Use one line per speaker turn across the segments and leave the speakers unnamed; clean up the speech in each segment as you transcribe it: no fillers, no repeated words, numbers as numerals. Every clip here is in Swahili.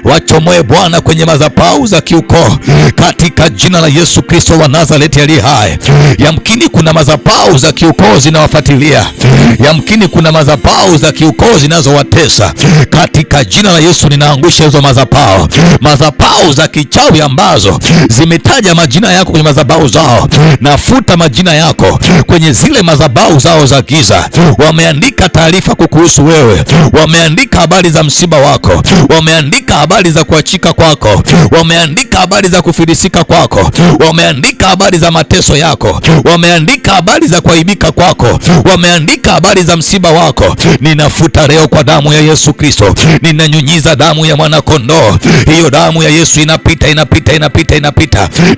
wachomoe Bwana kwenye madhabahu za kiukoo katika jina la Yesu Kristo wa Nazareti aliye hai. Yamkini kuna madhabahu za kiukoo zinawafuatilia, yamkini kuna madhabahu za kiukoo zinazowatesa. Katika jina la Yesu ninaangusha hizo madhabahu, madhabahu za kichawi ambazo zimetaja majina yako kwenye madhabahu zao. Nafuta majina yako kwenye zile madhabahu zao za giza. Wameandika taarifa kukuhusu wewe, wameandika habari za msiba wako, wameandika habari za kuachika kwako, wameandika habari za kufilisika kwako, wameandika habari za mateso yako, wameandika habari za kuaibika kwako, wameandika habari za msiba wako. Ninafuta leo kwa damu ya Yesu Kristo, ninanyunyiza damu ya mwana kondoo. Hiyo damu ya Yesu inapita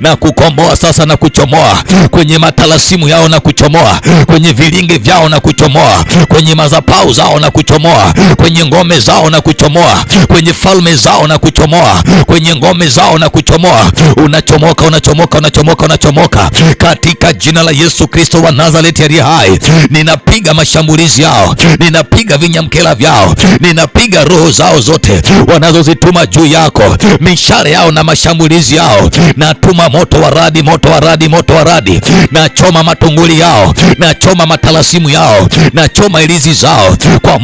na kukomboa sasa, na kuchomoa kwenye matalasimu yao, na kuchomoa kwenye vilinge vyao, na kuchomoa kwenye madhabahu zao, na kuchomoa kwenye ngome zao, na kuchomoa kwenye falme zao, na kuchomoa kwenye ngome zao, na kuchomoa. Unachomoka katika jina la Yesu Kristo wa Nazareti aliye hai. Ninapiga mashambulizi yao, ninapiga vinyamkela vyao, ninapiga roho zao zote wanazozituma juu yako, mishale yao na mashambulizi yao. Natuma moto wa radi, nachoma matunguli yao, nachoma matalasimu yao, nachoma ilizi zao kwa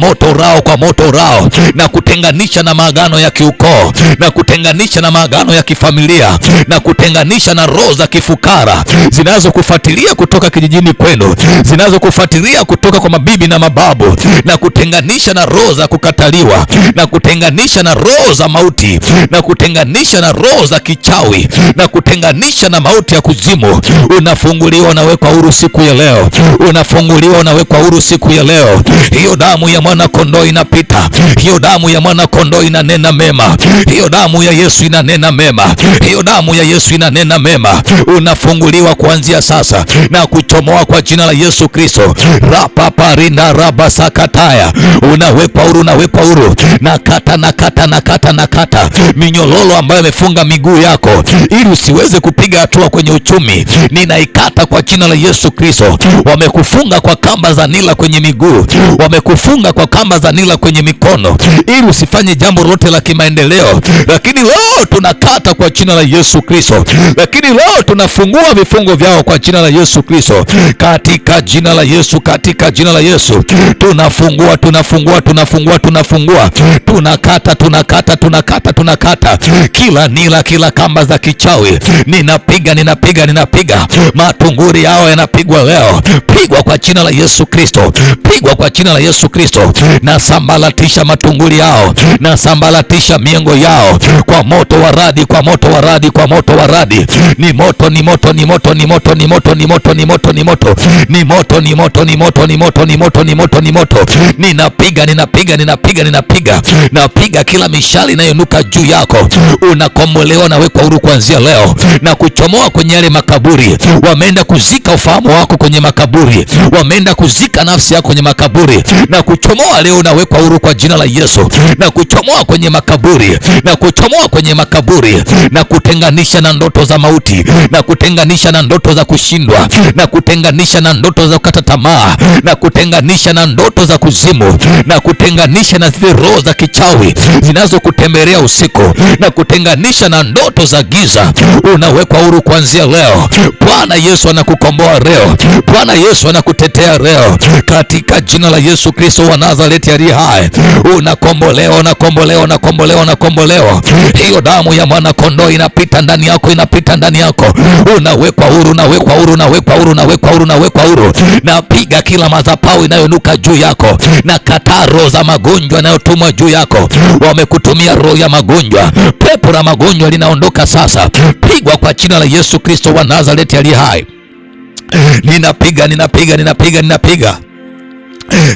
moto rao, na kutenganisha na maagano ya kiukoo, na kutenganisha na maagano ya kifamilia, na kutenganisha na roho za kifukara zinazokufuatilia kutoka kijijini kwenu, zinazokufuatilia kutoka kwa mabibi na mababu, na kutenganisha na roho za kukataliwa, na kutenganisha na roho za mauti, na kutenganisha na roho za kichawi, na kutenganisha na mauti ya kuzimu. Unafunguliwa, unawekwa huru siku ya leo. Unafunguliwa, unawekwa huru siku ya leo. Hiyo damu ya mwana kondoo inapita, hiyo damu ya mwana kondoo inanena mema, hiyo damu ya Yesu inanena mema, hiyo damu ya Yesu inanena mema. Unafunguliwa kuanzia sasa na kuchomoa kwa jina la Yesu Kristo. Rapaparinda rabasakataya, unawekwa huru, unawekwa huru. Nakata minyololo ambayo imefunga miguu yako ili usiweze kupiga hatua kwenye uchumi, ninaikata kwa jina la Yesu Kristo. Wamekufunga kwa kamba za nila kwenye miguu, wamekufunga kwa kamba za nila kwenye mikono ili usifanye jambo lote la kimaendeleo, lakini leo tunakata kwa jina la Yesu Kristo, lakini leo tunafungua vifungo vyao kwa jina la Yesu Kristo. Katika jina la Yesu, katika jina la Yesu tunafungua, tunakata kila nila, kila kamba za kichawi. Ninapiga matunguri yao yanapigwa leo. Pigwa kwa jina la Yesu Kristo, pigwa kwa jina la Yesu Kristo. Nasambalatisha matunguri yao, nasambalatisha miengo yao kwa moto wa radi, kwa moto wa radi, kwa moto wa radi. Ni moto, ni moto, ni moto, ni moto, ni moto, ni moto, ni moto, ni moto, ni moto, ni moto, ni moto, ni moto, ni moto, ni moto, ni moto. Ninapiga napiga kila mishale inayonuka juu yako. Unakombolewa na wekwa huru kuanzia leo, na kuchomoa kwenye yale makaburi. Wameenda kuzika ufahamu wako kwenye makaburi, wameenda kuzika nafsi yako kwenye makaburi, na kuchomoa leo na wekwa huru kwa jina la Yesu, na kuchomoa kwenye makaburi, na kuchomoa kwenye makaburi, na kutenganisha na ndoto za mauti, na kutenganisha na ndoto za kushindwa, na kutenganisha na ndoto za kukata tamaa, na kutenganisha na ndoto za kuzimu, na kutenganisha na zile roho za kichawi zinazokutembelea usiku, na kutenganisha na ndoto za giza. Unawekwa huru kuanzia leo. Bwana Yesu anakukomboa leo, Bwana Yesu anakutetea leo, katika jina la Yesu Kristo wa Nazareti aliye hai. Unakombolewa, unakombolewa, unakombolewa, unakombolewa. Hiyo damu ya mwana kondoo inapita ndani yako, inapita ndani yako. Unawekwa huru, unawekwa huru, unawekwa huru, unawekwa huru, unawekwa huru. Napiga kila madhabahu inayonuka juu yako, na kataa roho za magonjwa inayotumwa juu yako. Wamekutumia roho ya magonjwa, pepo la magonjwa linaondoka sasa. Pigwa kwa jina la Yesu Kristo wa Nazareti aliye hai. Ninapiga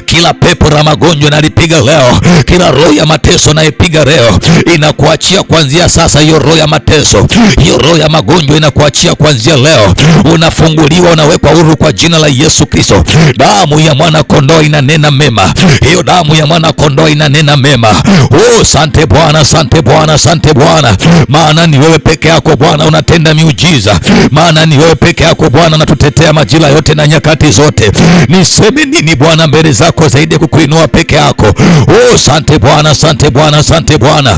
kila pepo la magonjwa nalipiga leo, kila roho ya mateso naipiga leo. Inakuachia kuanzia sasa. Hiyo roho ya mateso, hiyo roho ya magonjwa inakuachia kuanzia leo. Unafunguliwa, unawekwa huru kwa jina la Yesu Kristo. Damu ya mwana kondoo inanena mema, hiyo damu ya mwana kondoo inanena mema. Oh, asante Bwana, asante Bwana, asante Bwana, maana ni wewe peke yako Bwana unatenda miujiza, maana ni wewe peke yako Bwana unatutetea majira yote na nyakati zote. Niseme nini Bwana mbele mbele zako zaidi ya kukuinua peke yako. Oh, asante Bwana, asante Bwana, asante Bwana.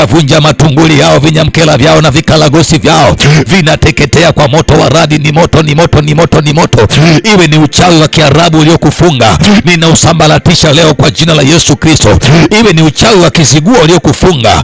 Vunja matunguli yao, vinyamkela vyao na vikalagosi vyao vinateketea kwa moto wa radi. Ni moto, ni moto, ni moto, ni moto. Iwe ni uchawi wa Kiarabu uliokufunga, ninausambaratisha leo kwa jina la Yesu Kristo. Iwe ni uchawi wa Kizigua uliokufunga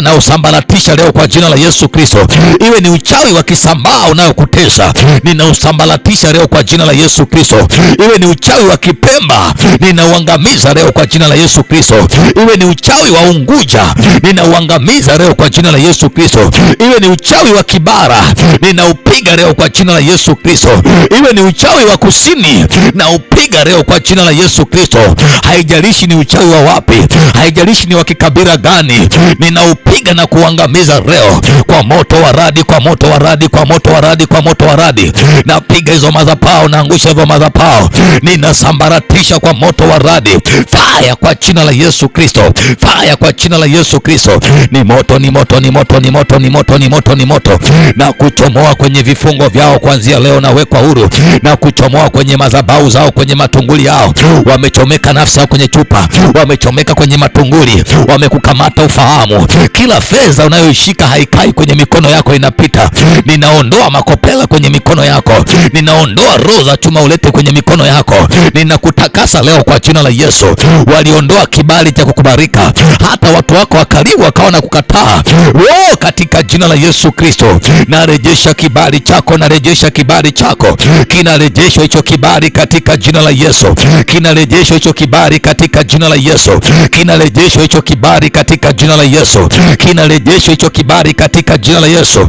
na usambaratisha leo kwa jina la Yesu Kristo. Iwe ni uchawi wa Kisambaa unayokutesa, ninausambaratisha leo kwa jina la Yesu Kristo. Iwe ni uchawi wa Kipemba, ninauangamiza leo kwa jina la Yesu Kristo. Iwe ni uchawi wa Unguja, ninauangamiza leo kwa jina la Yesu Kristo. Iwe ni uchawi wa Kibara, ninaupiga leo kwa jina la Yesu Kristo. Iwe ni uchawi wa Kusini, na upiga leo kwa jina la Yesu Kristo. Haijalishi ni uchawi wa wapi, haijalishi ni wa kikabila gani, ninaupiga na kuangamiza leo kwa moto wa radi, kwa moto wa radi, kwa moto wa radi, kwa moto wa radi. Napiga hizo madhabahu, naangusha hizo madhabahu, ninasambaratisha kwa moto wa radi. Fire kwa jina la Yesu Kristo, fire kwa jina la Yesu Kristo. Ni moto, ni moto, ni moto, ni moto, ni moto, ni moto, ni moto. Na kuchomoa kwenye vifungo vyao kuanzia leo, na wekwa huru. Na kuchomoa kwenye madhabahu zao, kwenye matunguli yao. Wamechomeka nafsi yao kwenye chupa, wamechomeka kwenye matunguli, wamekukamata ufahamu. Kila fedha unayoishika haikai kwenye mikono yako, inapita. Ninaondoa makopela kwenye mikono yako, ninaondoa roho za chuma ulete kwenye mikono yako. Ninakutakasa leo kwa jina la Yesu. Waliondoa kibali cha kukubarika, hata watu wako wa karibu wakawa na kukataa. Oh, katika jina la Yesu Kristo, narejesha kibali chako, narejesha kibali chako. Kinarejeshwa hicho kibali katika jina la Yesu. Kinarejeshwa hicho kibali katika jina la Yesu. Kinarejeshwa hicho kibali katika jina la Yesu. Kinarejeshwa hicho kibali katika jina la Yesu.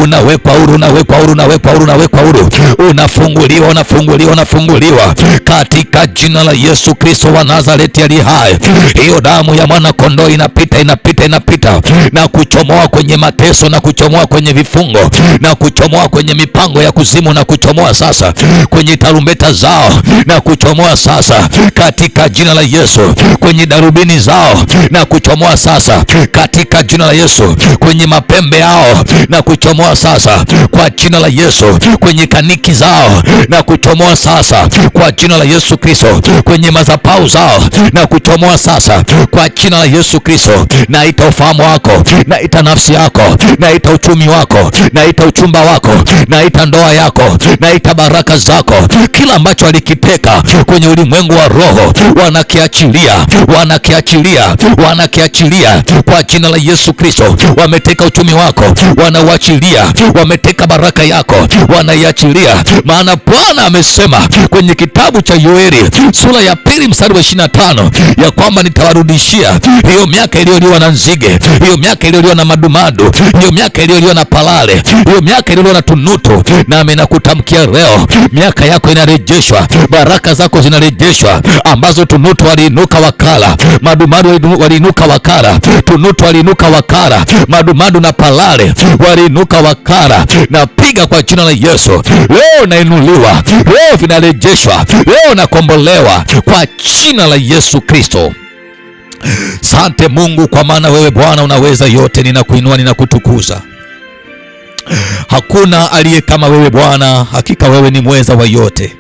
Unawekwa huru, unawekwa huru, unawekwa huru, unawekwa huru. Unafunguliwa, unafunguliwa, unafunguliwa katika jina la Yesu Kristo wa Nazareti aliye hai. Hiyo damu ya mwana kondoo inapita, inapita, inapita na kuchomoa kwenye mateso, na kuchomoa kwenye vifungo, na kuchomoa kwenye mipango ya kuzimu, na kuchomoa sasa kwenye tarumbeta zao, na kuchomoa sasa katika jina la Yesu kwenye darubini zao, na kuchomoa sasa katika jina la Yesu kwenye mapembe yao, na kuchomoa sasa kwa jina la Yesu kwenye kaniki zao, na kuchomoa sasa kwa jina la Yesu Kristo kwenye madhabahu zao, na kuchomoa sasa kwa jina la Yesu Kristo. Naita ufahamu wako, naita nafsi yako, naita uchumi wako, naita uchumba wako, naita ndoa yako, naita baraka zako. Kila ambacho alikiteka kwenye ulimwengu wa roho, wanakiachilia, wanakiachilia, wanakiachilia kwa jina la Yesu Kristo. Wameteka uchumi wako, wanauachilia. Wameteka baraka yako, wanaiachilia. Maana Bwana amesema kwenye kitabu cha Yoeli sura ya 2 mstari wa 25 ya kwamba nitawarudishia hiyo miaka iliyoliwa na nzige, hiyo miaka iliyoliwa na madumadu, hiyo miaka iliyoliwa na palale, hiyo miaka iliyoliwa na tunutu. Nami nakutamkia leo, miaka yako inarejeshwa, baraka zako zinarejeshwa, ambazo tunutu waliinuka wakala, madumadu waliinuka wakala, tunutu waliinuka wakala, madumadu na palale waliinuka wakala. Napiga kwa jina la Yesu, leo nainuliwa, leo vinarejeshwa, leo nakombolewa kwa jina la Yesu Kristo. Sante Mungu, kwa maana wewe Bwana unaweza yote. Ninakuinua, ninakutukuza. Hakuna aliye kama wewe Bwana, hakika wewe ni mweza wa yote.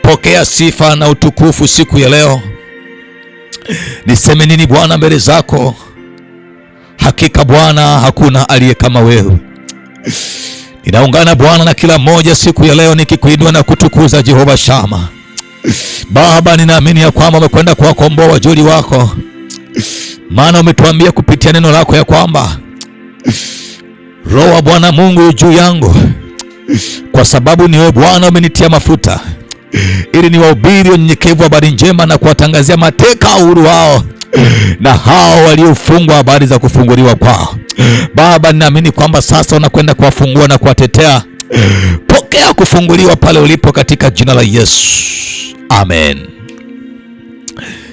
Pokea sifa na utukufu siku ya leo. Niseme nini Bwana mbele zako? Hakika Bwana hakuna aliye kama wewe. Ninaungana Bwana na kila mmoja siku ya leo nikikuinua na kutukuza Jehova Shama. Baba, ninaamini ya kwamba umekwenda kuwakomboa wajoli wako, maana umetuambia kupitia neno lako ya kwamba Roho wa Bwana Mungu juu yangu, kwa sababu ni wewe Bwana umenitia mafuta ili niwahubiri wanyenyekevu habari njema, na kuwatangazia mateka uhuru wao, na hao waliofungwa habari za kufunguliwa kwao. Baba, ninaamini kwamba sasa unakwenda kuwafungua na kuwatetea. Pokea kufunguliwa pale ulipo katika jina la Yesu. Amen.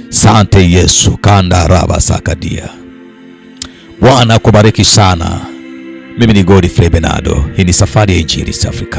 Sante Yesu. Kanda raba sakadia. Bwana kubariki sana. Mimi ni Godfrey Benado. Hii ni Safari ya Injili East Africa.